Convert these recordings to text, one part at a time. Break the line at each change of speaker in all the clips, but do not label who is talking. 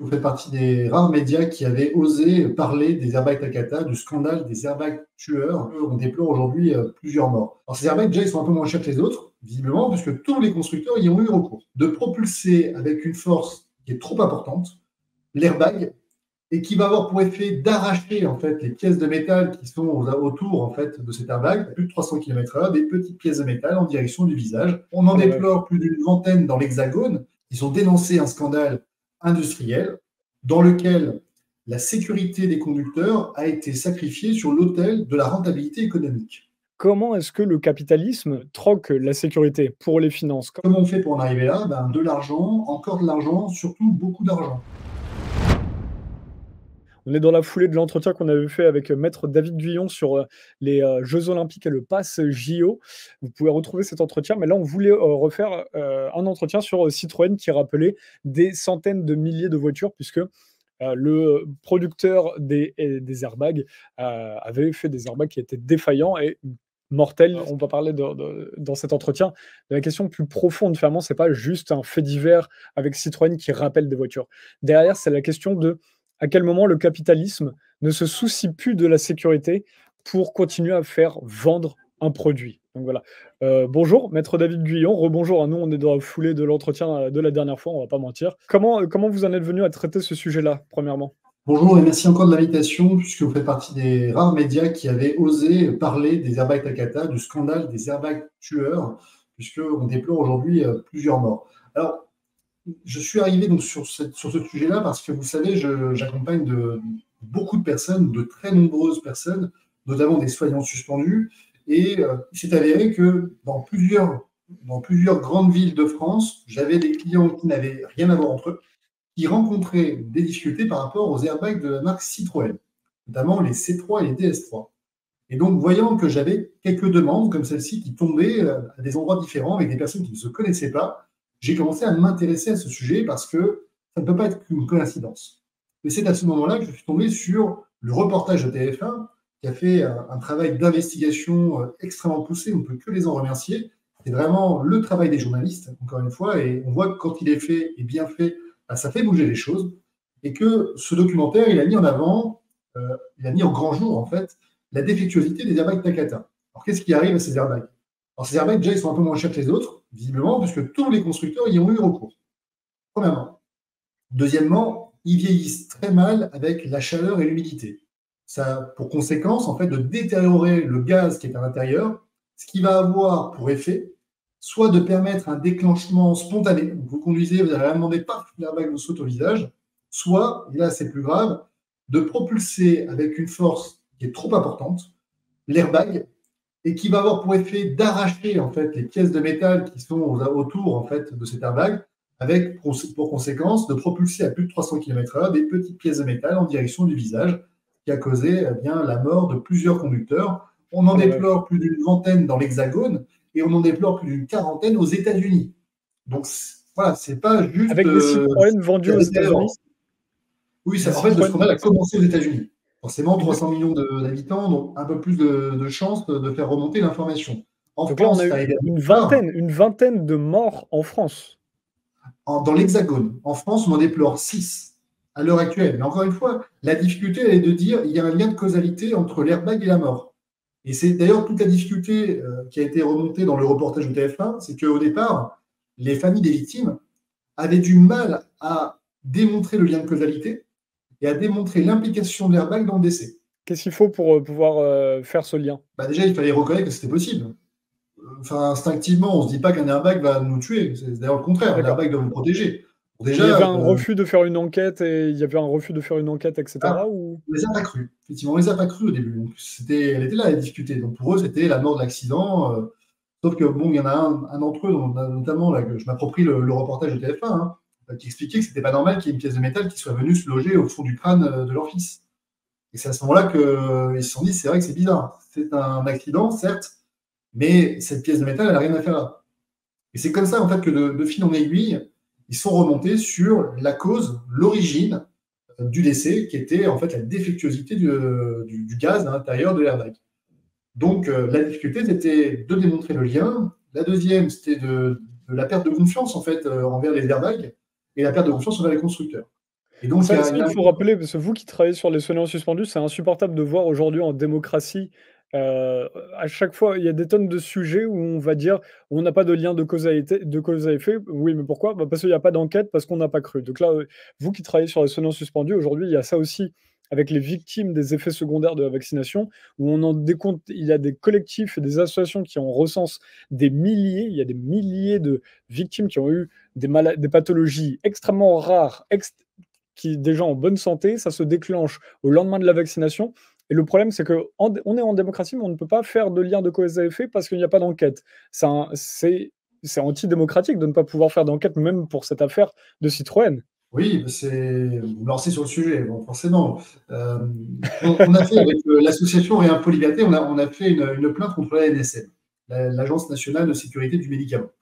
Vous faites partie des rares médias qui avaient osé parler des airbags Takata, du scandale des airbags tueurs. On déplore aujourd'hui plusieurs morts. Alors ces airbags, déjà, ils sont un peu moins chers que les autres, visiblement, puisque tous les constructeurs y ont eu recours. De propulser avec une force qui est trop importante l'airbag et qui va avoir pour effet d'arracher en fait les pièces de métal qui sont autour en fait de cet airbag, à plus de 300 km/h, des petites pièces de métal en direction du visage. On en déplore plus d'une vingtaine dans l'Hexagone. Ils ont dénoncé un scandale industriel dans lequel la sécurité des conducteurs a été sacrifiée sur l'autel de la rentabilité économique.
Comment est-ce que le capitalisme troque la sécurité pour les finances?
Comment on fait pour en arriver là? De l'argent, encore de l'argent, surtout beaucoup d'argent.
On est dans la foulée de l'entretien qu'on avait fait avec maître David Guillon sur les Jeux Olympiques et le pass JO. Vous pouvez retrouver cet entretien, mais là, on voulait refaire un entretien sur Citroën qui rappelait des centaines de milliers de voitures, puisque le producteur des airbags avait fait des airbags qui étaient défaillants et mortels. On va parler dans cet entretien de la question plus profonde. Finalement, c'est pas juste un fait divers avec Citroën qui rappelle des voitures. Derrière, c'est la question de à quel moment le capitalisme ne se soucie plus de la sécurité pour continuer à faire vendre un produit. Donc voilà. Bonjour, maître David Guyon. Rebonjour à nous, on est dans la foulée de l'entretien de la dernière fois, on va pas mentir. Comment vous en êtes venu à traiter ce sujet-là, premièrement?
Bonjour et merci encore de l'invitation, puisque vous faites partie des rares médias qui avaient osé parler des airbags Takata, du scandale des airbags tueurs, puisqu'on déplore aujourd'hui plusieurs morts. Alors, je suis arrivé donc sur ce sujet-là parce que vous savez, j'accompagne beaucoup de personnes, de très nombreuses personnes, notamment des soignants suspendus, et il s'est avéré que dans plusieurs grandes villes de France, j'avais des clients qui n'avaient rien à voir entre eux, qui rencontraient des difficultés par rapport aux airbags de la marque Citroën, notamment les C3 et les DS3. Et donc, voyant que j'avais quelques demandes comme celle-ci qui tombaient à des endroits différents avec des personnes qui ne se connaissaient pas, j'ai commencé à m'intéresser à ce sujet parce que ça ne peut pas être qu'une coïncidence. Et c'est à ce moment-là que je suis tombé sur le reportage de TF1 qui a fait un travail d'investigation extrêmement poussé. On ne peut que les en remercier. C'est vraiment le travail des journalistes, encore une fois, et on voit que quand il est fait et bien fait, ça fait bouger les choses. Et que ce documentaire, il a mis en avant, il a mis au grand jour, en fait, la défectuosité des airbags Takata. Alors, qu'est-ce qui arrive à ces airbags? Alors, ces airbags, déjà, ils sont un peu moins chers que les autres, visiblement, puisque tous les constructeurs y ont eu recours. Premièrement. Deuxièmement, ils vieillissent très mal avec la chaleur et l'humidité. Ça a pour conséquence, en fait, de détériorer le gaz qui est à l'intérieur, ce qui va avoir pour effet soit de permettre un déclenchement spontané. Vous conduisez, vous n'allez rien demander, paf, l'airbag vous saute au visage. Soit, et là c'est plus grave, de propulser avec une force qui est trop importante l'airbag et qui va avoir pour effet d'arracher en fait les pièces de métal qui sont autour en fait de cet airbag, avec pour conséquence de propulser à plus de 300 km/h des petites pièces de métal en direction du visage, qui a causé bien la mort de plusieurs conducteurs. On en déplore plus d'une vingtaine dans l'Hexagone et on en déplore plus d'une quarantaine aux États-Unis. Donc voilà, c'est pas juste
avec des Citroën vendus aux États-Unis.
Oui, en fait, le scandale a commencé aux États-Unis. Forcément, 300 millions d'habitants, donc un peu plus de chances de faire remonter l'information. En
Donc
France,
là, on a eu une vingtaine de morts en France.
Dans l'Hexagone. En France, on en déplore 6 à l'heure actuelle. Mais encore une fois, la difficulté, elle est de dire qu'il y a un lien de causalité entre l'airbag et la mort. Et c'est d'ailleurs toute la difficulté qui a été remontée dans le reportage de TF1, c'est qu'au départ, les familles des victimes avaient du mal à démontrer le lien de causalité et à démontrer l'implication de l'airbag dans le décès.
Qu'est-ce qu'il faut pour pouvoir faire ce lien?
Déjà, il fallait reconnaître que c'était possible. Enfin, instinctivement, on ne se dit pas qu'un airbag va nous tuer. C'est d'ailleurs le contraire. Un airbag doit nous protéger.
Déjà, il y avait un refus de faire une enquête, etc.
On les a pas cru. Effectivement, on les a pas cru au début. Donc, elle était là à discuter. Donc, pour eux, c'était la mort de l'accident. Sauf que, bon, il y en a un d'entre eux, notamment, là, que je m'approprie le reportage de TF1, qui expliquait que c'était pas normal qu'il y ait une pièce de métal qui soit venue se loger au fond du crâne de leur fils. Et c'est à ce moment-là qu'ils se sont dit, c'est vrai que c'est bizarre. C'est un accident, certes, mais cette pièce de métal, elle n'a rien à faire là. Et c'est comme ça, en fait, que de fil en aiguille, ils sont remontés sur la cause, l'origine du décès, qui était en fait la défectuosité du gaz à l'intérieur de l'airbag. Donc, la difficulté, c'était de démontrer le lien. La deuxième, c'était de la perte de confiance, en fait, envers les airbags et la perte de confiance envers les constructeurs. Et donc,
Ça,
il y
il
a
faut rappeler, parce que vous qui travaillez sur les soignants suspendus, c'est insupportable de voir aujourd'hui en démocratie, à chaque fois, il y a des tonnes de sujets où on va dire: «On n'a pas de lien de cause à effet». Oui, mais pourquoi? Bah, parce qu'il y a pas d'enquête, parce qu'on n'a pas cru. Donc là, vous qui travaillez sur les soignants suspendus, aujourd'hui, il y a ça aussi avec les victimes des effets secondaires de la vaccination, où on en décompte il y a des collectifs et des associations qui en recensent des milliers. Il y a des milliers de victimes qui ont eu des pathologies extrêmement rares, des gens en bonne santé, ça se déclenche au lendemain de la vaccination. Et le problème, c'est qu'on est en démocratie, mais on ne peut pas faire de lien de cause à effet parce qu'il n'y a pas d'enquête. C'est antidémocratique de ne pas pouvoir faire d'enquête, même pour cette affaire de Citroën.
Oui, vous me lancez sur le sujet, bon, forcément. On a fait avec l'association Rien Polygaté, on a fait une plainte contre l'ANSM, l'Agence nationale de sécurité du médicament,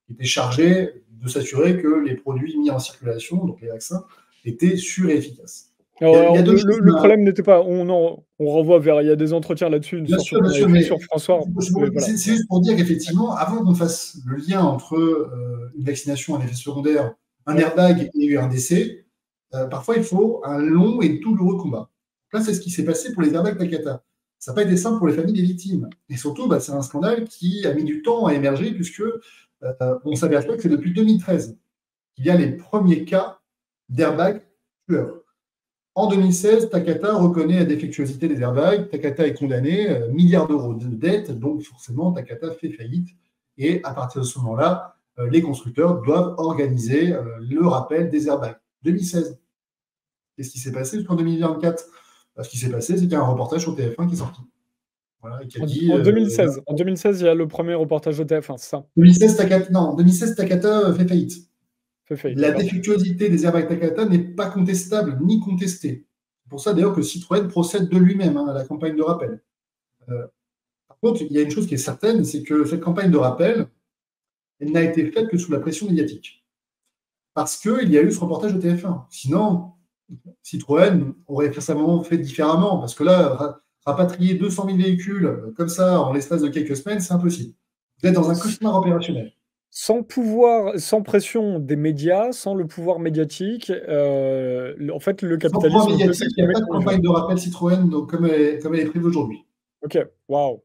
qui était chargée de s'assurer que les produits mis en circulation, donc les vaccins, étaient sûrs et efficaces. Il y a deux choses.
Le problème n'était pas. On renvoie vers. Il y a des entretiens là-dessus, surtout
Bien
qu'on avait
sûr,
fait
mais
sur François. Mais voilà.
c'est juste pour dire qu'effectivement, avant qu'on fasse le lien entre une vaccination, un effet secondaire, un
Ouais.
airbag et un décès, parfois il faut un long et douloureux combat. Là, c'est ce qui s'est passé pour les airbags Takata. Ça n'a pas été simple pour les familles des victimes. Et surtout, c'est un scandale qui a mis du temps à émerger, puisque on s'aperçoit que c'est depuis 2013 qu'il y a les premiers cas d'airbags tueurs. En 2016, Takata reconnaît la défectuosité des airbags. Takata est condamné, milliards d'euros de dettes, donc forcément Takata fait faillite. Et à partir de ce moment-là, les constructeurs doivent organiser le rappel des airbags. 2016. Qu'est-ce qui s'est passé jusqu'en 2024? Ce qui s'est passé, c'est qu'il y a un reportage sur TF1 qui est sorti. Voilà, et qui a dit.
En 2016. En 2016, il y a le premier reportage de TF1, c'est ça?
2016, Takata fait faillite.
Fait faillite,
La
d'accord.
défectuosité des airbags Takata n'est pas contestable ni contestée. C'est pour ça d'ailleurs que Citroën procède de lui-même à la campagne de rappel. Par contre, il y a une chose qui est certaine, c'est que cette campagne de rappel, elle n'a été faite que sous la pression médiatique. Parce qu'il y a eu ce reportage de TF1. Sinon, Citroën aurait forcément fait différemment. Parce que là, rapatrier 200 000 véhicules comme ça en l'espace de quelques semaines, c'est impossible. Vous êtes dans un cauchemar opérationnel.
Sans pouvoir, sans pression des médias, sans le pouvoir médiatique, en fait, le
Sans pouvoir
capitalisme peut
médiatique, il n'y a
s'exprimer
pas de
comme il veut.
campagne de rappel Citroën donc, comme elle est prévue aujourd'hui.
Ok, waouh.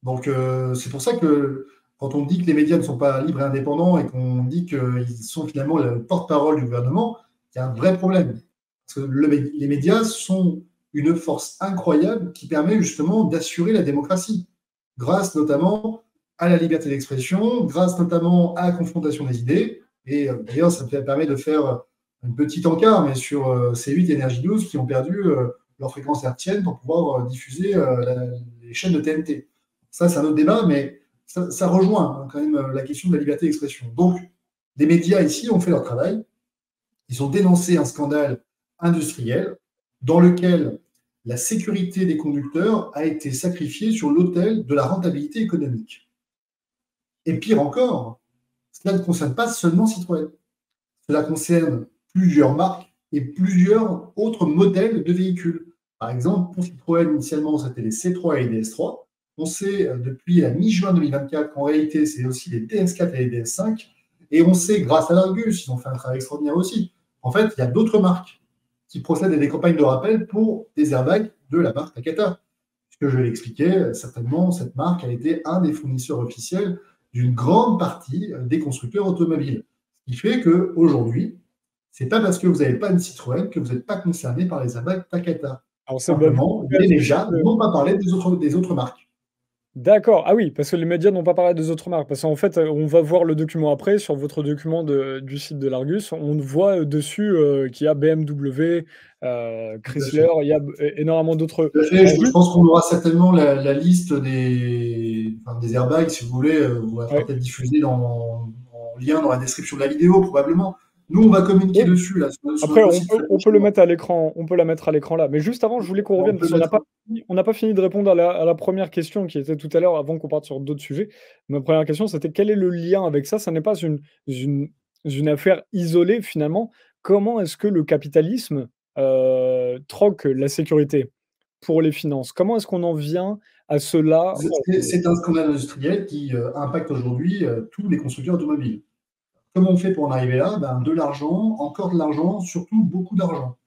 Donc, c'est pour ça que quand on dit que les médias ne sont pas libres et indépendants et qu'on dit qu'ils sont finalement le porte-parole du gouvernement, il y a un vrai problème. Parce que les médias sont une force incroyable qui permet justement d'assurer la démocratie, grâce notamment à la liberté d'expression, grâce notamment à la confrontation des idées. Et d'ailleurs, ça permet de faire une petite encart, mais sur C8 et Énergie 12 qui ont perdu leur fréquence hertzienne pour pouvoir diffuser les chaînes de TNT. Ça, c'est un autre débat, mais ça rejoint quand même la question de la liberté d'expression. Donc, les médias ici ont fait leur travail. Ils ont dénoncé un scandale industriel dans lequel la sécurité des conducteurs a été sacrifiée sur l'autel de la rentabilité économique. Et pire encore, cela ne concerne pas seulement Citroën. Cela concerne plusieurs marques et plusieurs autres modèles de véhicules. Par exemple, pour Citroën, initialement, c'était les C3 et les DS3. On sait depuis la mi-juin 2024 qu'en réalité, c'est aussi les DS4 et les DS5. Et on sait, grâce à l'Argus, ils ont fait un travail extraordinaire aussi. En fait, il y a d'autres marques qui procèdent à des campagnes de rappel pour des airbags de la marque Takata. Puisque je l'expliquais, certainement, cette marque a été un des fournisseurs officiels d'une grande partie des constructeurs automobiles. Ce qui fait qu'aujourd'hui, ce n'est pas parce que vous n'avez pas une Citroën que vous n'êtes pas concerné par les airbags Takata.
Alors,
Simplement, les médias n'ont pas parlé des autres marques.
D'accord. Ah oui, parce que les médias n'ont pas parlé des autres marques. Parce qu'en fait, on va voir le document après, sur votre document du site de l'Argus, on voit dessus qu'il y a BMW, Chrysler, il y a énormément d'autres.
Je pense qu'on aura certainement la liste des airbags, si vous voulez, on va peut-être diffuser en lien dans la description de la vidéo, probablement. Nous, on va communiquer dessus. Là,
après, on peut le mettre à l'écran, on peut la mettre à l'écran là. Mais juste avant, je voulais qu'on revienne, parce qu'on n'a pas fini de répondre à la première question qui était tout à l'heure, avant qu'on parte sur d'autres sujets. Ma première question, c'était quel est le lien avec ça? Ça n'est pas une affaire isolée, finalement. Comment est-ce que le capitalisme troque la sécurité pour les finances? Comment est-ce qu'on en vient à cela?
C'est un scandale industriel qui impacte aujourd'hui tous les constructeurs automobiles. comment on fait pour en arriver là? De l'argent, encore de l'argent, surtout beaucoup d'argent.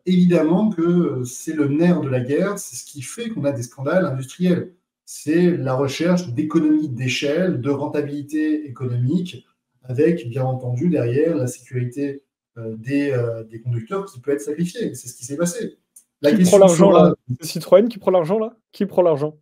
Évidemment que c'est le nerf de la guerre, c'est ce qui fait qu'on a des scandales industriels. C'est la recherche d'économies d'échelle, de rentabilité économique, avec bien entendu derrière la sécurité des conducteurs qui peut être sacrifiée. C'est ce qui s'est passé. La
Qui prend
question
l'argent là?
sera.
C'est Citroën qui prend l'argent là? Qui prend l'argent?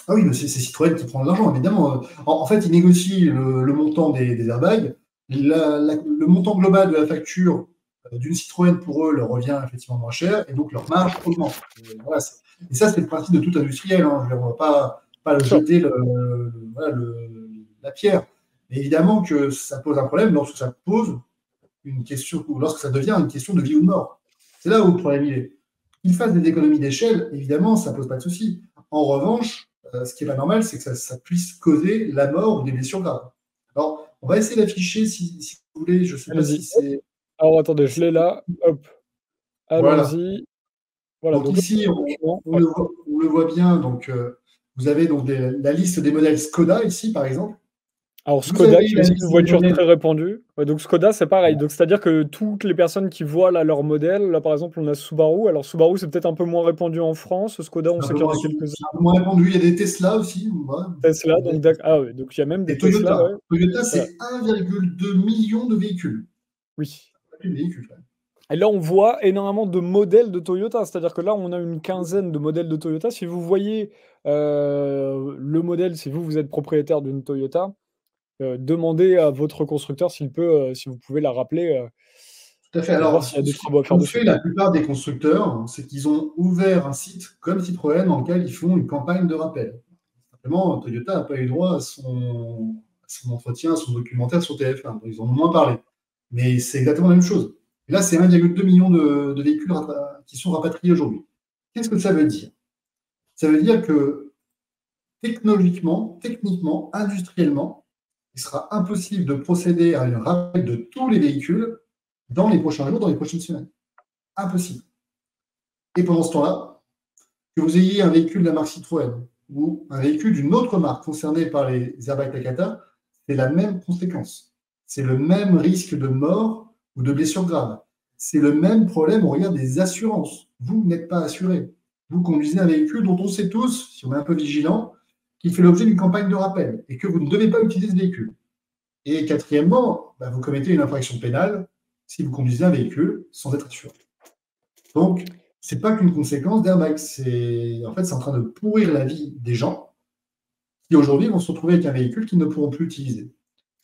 Ah oui, mais c'est Citroën qui prend de l'argent, évidemment. En fait, ils négocient le montant des airbags. Le montant global de la facture d'une Citroën, pour eux, leur revient effectivement moins cher, et donc leur marge augmente. Voilà, et ça, c'est le principe de tout industriel. Hein. On ne va pas le
Bien sûr.
jeter voilà, la pierre. Mais évidemment que ça pose un problème lorsque ça pose une question, ou lorsque ça devient une question de vie ou de mort. C'est là où le problème il est. Qu'ils fassent des économies d'échelle, évidemment, ça ne pose pas de souci. En revanche, ce qui n'est pas normal, c'est que ça puisse causer la mort ou des blessures graves. Alors, on va essayer d'afficher, si vous voulez, je ne sais pas si
Allez-y.
c'est.
Alors attendez, je l'ai là. Hop.
Voilà.
Allons-y. Voilà,
Donc
donc là,
ici,
document.
on
Ouais.
le voit bien. Donc, vous avez donc la liste des modèles Skoda ici, par exemple.
Alors
Vous
Skoda,
avez
qui est
la
aussi une
liste des
voiture
modèles.
très répandue. Ouais, donc Skoda, c'est pareil. Donc c'est-à-dire que toutes les personnes qui voient là leur modèle, là par exemple on a Subaru. Alors Subaru c'est peut-être un peu moins répandu en France. Skoda, on
C'est un
sait
peu
qu'il y en
moins,
a quelques-uns.
c'est un peu moins répandu. Il y a des Tesla aussi. Voilà.
Tesla, donc ah ouais, donc il y a même
Et
des Tesla, ouais.
Toyota. Toyota,
Voilà.
c'est 1,2 million de véhicules.
Oui.
De véhicules, quand même.
Et là, on voit énormément de modèles de Toyota. C'est-à-dire que là, on a une quinzaine de modèles de Toyota. Si vous voyez le modèle, si vous êtes propriétaire d'une Toyota, demandez à votre constructeur s'il peut, si vous pouvez la rappeler,
Tout à fait.
pour voir
Alors,
s'il y a des
ce
travaux à faire
qu'ont
dessus.
fait la plupart des constructeurs, c'est qu'ils ont ouvert un site comme Citroën dans lequel ils font une campagne de rappel. Simplement, Toyota n'a pas eu droit à son entretien, à son documentaire sur TF1. Donc, ils en ont moins parlé. Mais c'est exactement la même chose. Et là, c'est 1,2 million de véhicules qui sont rapatriés aujourd'hui. Qu'est-ce que ça veut dire? Ça veut dire que technologiquement, techniquement, industriellement, il sera impossible de procéder à une rappel de tous les véhicules dans les prochains jours, dans les prochaines semaines. Impossible. Et pendant ce temps-là, que vous ayez un véhicule de la marque Citroën ou un véhicule d'une autre marque concernée par les airbags Takata, c'est la même conséquence. C'est le même risque de mort ou de blessure grave. C'est le même problème au regard des assurances. Vous n'êtes pas assuré. Vous conduisez un véhicule dont on sait tous, si on est un peu vigilant, qu'il fait l'objet d'une campagne de rappel et que vous ne devez pas utiliser ce véhicule. Et quatrièmement, vous commettez une infraction pénale si vous conduisez un véhicule sans être assuré. Donc, ce n'est pas qu'une conséquence d'airbag. En fait, c'est en train de pourrir la vie des gens qui aujourd'hui vont se retrouver avec un véhicule qu'ils ne pourront plus utiliser.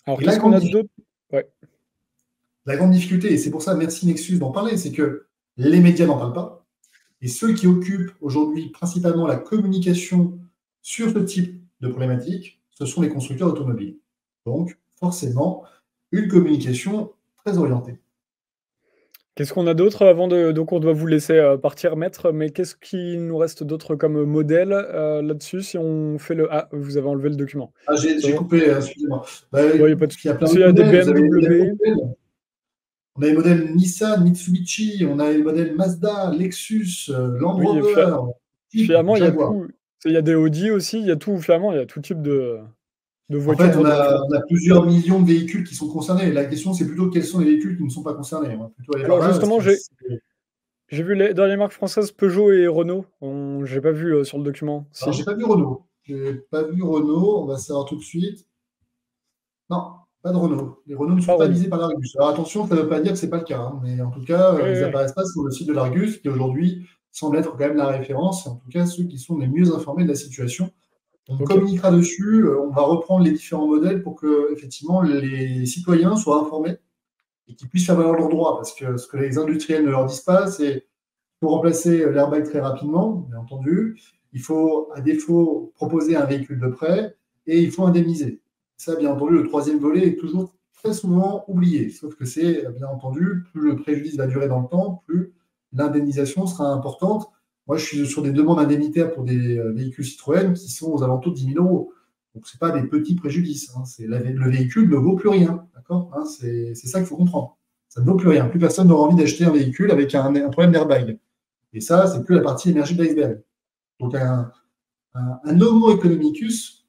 Alors
Et la
qu'est-ce qu'on
grande,
a d'autre? Ouais.
la grande difficulté, et c'est pour ça, merci Nexus d'en parler, c'est que les médias n'en parlent pas. Et ceux qui occupent aujourd'hui principalement la communication sur ce type de problématique, ce sont les constructeurs automobiles. Donc, forcément, une communication très orientée.
Qu'est-ce qu'on a d'autre avant de donc on doit vous laisser, partir maître, mais qu'est-ce qu'il nous reste d'autre comme modèle, là-dessus si on fait le ah, vous avez enlevé le document.
Ah, j'ai
C'est
j'ai
bon?
coupé, excusez-moi.
Ouais, il y a pas de
Il y a plein
souci, il y
d'autres
a des
modèles. Vous avez les modèles
BMW.
Opel. On a les modèles Nissan, Mitsubishi, on a les modèles Mazda, Lexus, Land
Oui et
Rover, Jeep,
finalement, il y a
Jaguar.
tout. Il y a des Audi aussi, il y a tout finalement, il y a tout type de
En
voitures
fait, on
aujourd'hui en
a,
France.
on a plusieurs millions de véhicules qui sont concernés. La question, c'est plutôt quels sont les véhicules qui ne sont pas concernés. On va plutôt aller par
Alors
là, parce
justement,
que
j'ai vu les dans les marques françaises Peugeot et Renault. J'ai pas vu, sur le document.
alors,
Si?
j'ai pas vu Renault. J'ai pas vu Renault. On va savoir tout de suite. Non, pas de Renault. Les Renault ne sont
Pas
pas
Renault.
visés par l'Argus. Alors attention, ça ne veut pas dire que ce n'est pas le cas. Hein, mais en tout cas,
Oui,
ils
oui, oui.
n'apparaissent pas sur le site de l'Argus, qui aujourd'hui semble être quand même la référence, et en tout cas ceux qui sont les mieux informés de la situation. On
OK.
communiquera dessus, on va reprendre les différents modèles pour que effectivement les citoyens soient informés et qu'ils puissent faire valoir leurs droits. Parce que ce que les industriels ne leur disent pas, c'est pour remplacer l'airbag très rapidement, bien entendu. Il faut, à défaut, proposer un véhicule de prêt et il faut indemniser. Ça, bien entendu, le troisième volet est toujours très souvent oublié. Sauf que c'est, bien entendu, plus le préjudice va durer dans le temps, plus l'indemnisation sera importante. Moi, je suis sur des demandes indemnitaires pour des véhicules Citroën qui sont aux alentours de 10 000 euros. Donc, ce n'est pas des petits préjudices. Hein. Le véhicule ne vaut plus rien. D'accord, hein, c'est ça qu'il faut comprendre. Ça ne vaut plus rien. Plus personne n'aura envie d'acheter un véhicule avec un problème d'airbag. Et ça, c'est que la partie émergée de l'iceberg. Donc, un homo economicus,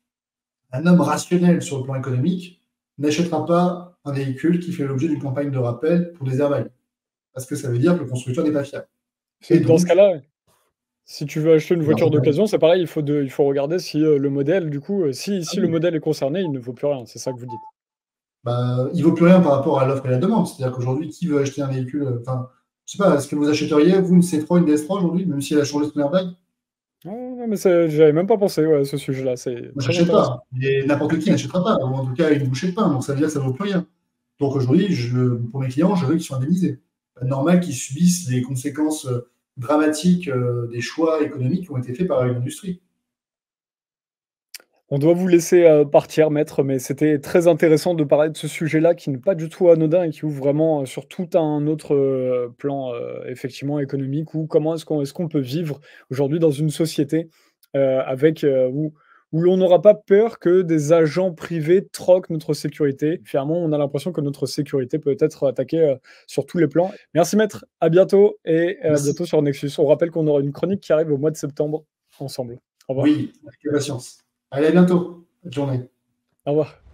un homme rationnel sur le plan économique, n'achètera pas un véhicule qui fait l'objet d'une campagne de rappel pour des airbags. Parce que ça veut dire que le constructeur n'est pas fiable. Et
Dans ce
donc,
cas-là, si tu veux acheter une voiture
l'argent
d'occasion, c'est pareil, il faut regarder si, le modèle du coup,
ah
si le
oui,
modèle est concerné, il ne vaut plus rien, c'est ça que vous dites?
bah, il vaut plus rien par rapport à l'offre et la demande. C'est-à-dire qu'aujourd'hui, qui veut acheter un véhicule, enfin, je sais pas, est-ce que vous achèteriez, vous, une C3, une DS3 aujourd'hui, même si elle a changé son airbag?
Ah non, mais c'est j'y avais même pas pensé, ouais, à ce sujet-là, c'est
Moi,
très
j'achète
intéressant.
pas. Et n'importe qui n'achètera pas, ou en tout cas une bouchée de pain, donc ça veut dire que ça vaut plus rien. Donc aujourd'hui, pour mes clients, je veux qu'ils soient indemnisés. Pas normal qu'ils subissent les conséquences dramatiques des choix économiques qui ont été faits par l'industrie.
On doit vous laisser, partir maître, mais c'était très intéressant de parler de ce sujet-là qui n'est pas du tout anodin et qui ouvre vraiment, sur tout un autre, plan, effectivement économique ou comment est-ce qu'on peut vivre aujourd'hui dans une société, avec, où l'on n'aura pas peur que des agents privés troquent notre sécurité. Finalement, on a l'impression que notre sécurité peut être attaquée, sur tous les plans. Merci maître, à bientôt et à
Merci.
bientôt sur Nexus. On rappelle qu'on aura une chronique qui arrive au mois de septembre ensemble. Au revoir.
Oui, avec patience. Allez, à bientôt. Bonne journée.
Au revoir.